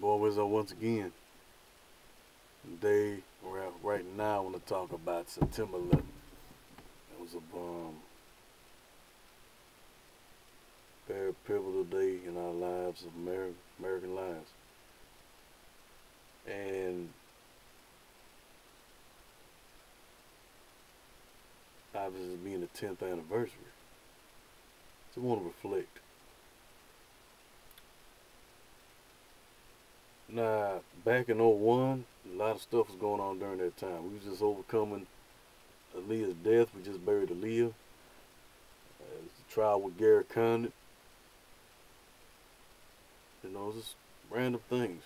Boys are once again. Today, right now, I want to talk about September 11th. It was a very pivotal day in our lives, of American lives. And obviously, being the 10th anniversary, so I want to reflect. Now, back in '01, a lot of stuff was going on during that time. We was just overcoming Aaliyah's death. We just buried Aaliyah. It was the trial with Gary Condit. Just random things.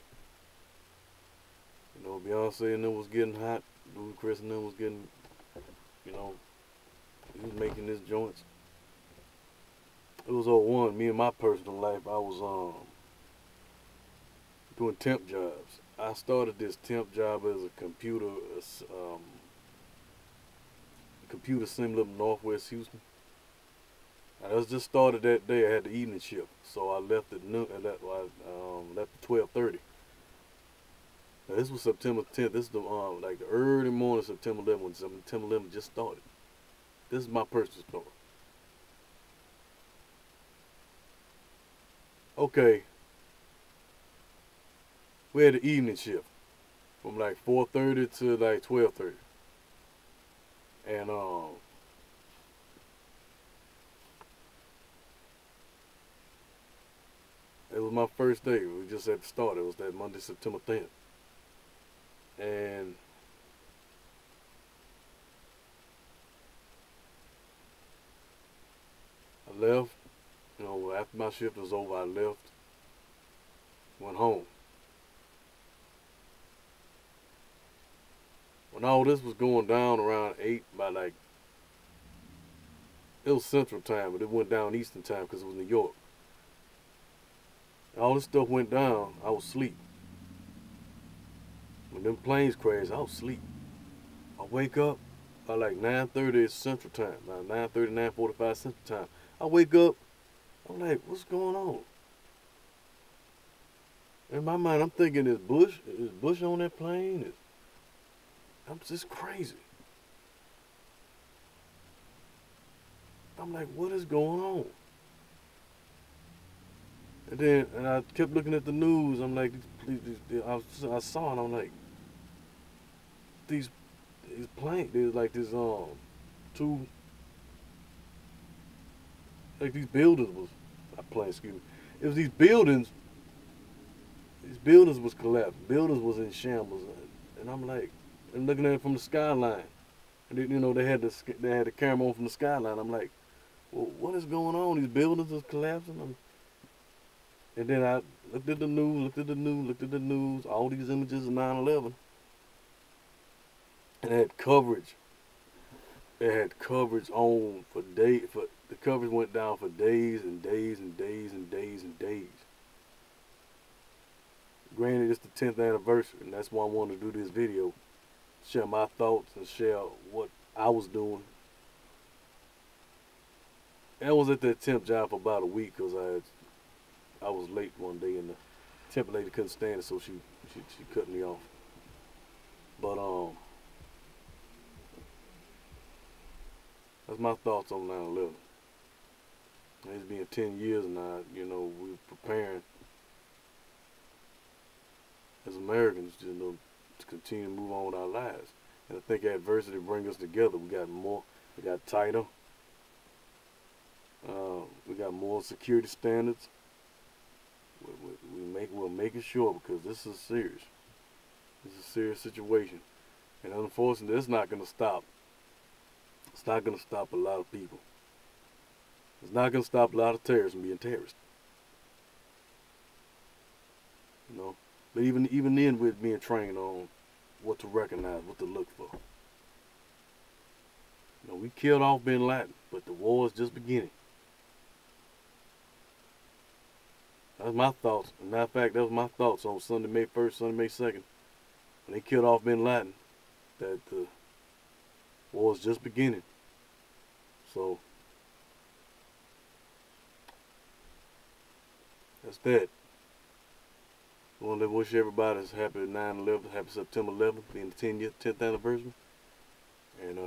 Beyonce and them was getting hot. Chris and them was getting, you know, he was making his joints. It was '01. Me and my personal life, I was doing temp jobs. I started this temp job as a computer assembler in Northwest Houston. I just started that day. I had the evening shift, so I left at noon. Left at 12:30. Now, this was September 10th. This is like the early morning of September 11th when September 11th just started. This is my personal story. Okay, we had the evening shift from like 4:30 to like 12:30, and it was my first day. We just had to start. It was that Monday, September 10th, and I left. After my shift was over, I left, went home. When all this was going down around 8, by like, it was Central Time, but it went down Eastern Time because it was New York. And all this stuff went down, I was asleep. When them planes crashed, I was asleep. I wake up by like 9:30 Central Time, 9:30, 9:45 Central Time. I wake up, I'm like, what's going on? In my mind, I'm thinking, is Bush on that plane? I'm just crazy. I'm like, what is going on? And I kept looking at the news. I'm like, I saw it. I'm like, these planes. There's like this two, like these buildings was not plane. Excuse me. It was these buildings. These buildings was collapsed. Buildings was in shambles. And I'm like, and looking at it from the skyline. And they had the camera on from the skyline. I'm like, well, what is going on? These buildings is collapsing. And then I looked at the news, looked at the news, all these images of 9/11. And it had coverage. It had coverage on for days. The coverage went down for days and days and days and days and days. Granted, it's the 10th anniversary, and that's why I wanted to do this video. Share my thoughts and share what I was doing. And I was at that temp job for about a week because I was late one day and the temp lady couldn't stand it, so she cut me off. But that's my thoughts on 9/11. It's been 10 years now. We're preparing as Americans, to continue to move on with our lives. And I think adversity brings us together. We got tighter. We got more security standards. We're making sure, because this is serious. This is a serious situation. And unfortunately, it's not going to stop. It's not going to stop a lot of people. It's not going to stop a lot of terrorists from being terrorists. But even then, we're being trained on what to recognize, what to look for. We killed off Bin Laden, but the war is just beginning. That's my thoughts. As a matter of fact, that was my thoughts on Sunday, May 1st, Sunday, May 2nd. When they killed off Bin Laden, that the war is just beginning. So, that's that. I want to wish everybody a happy 9/11, happy September 11th, being the 10th anniversary. And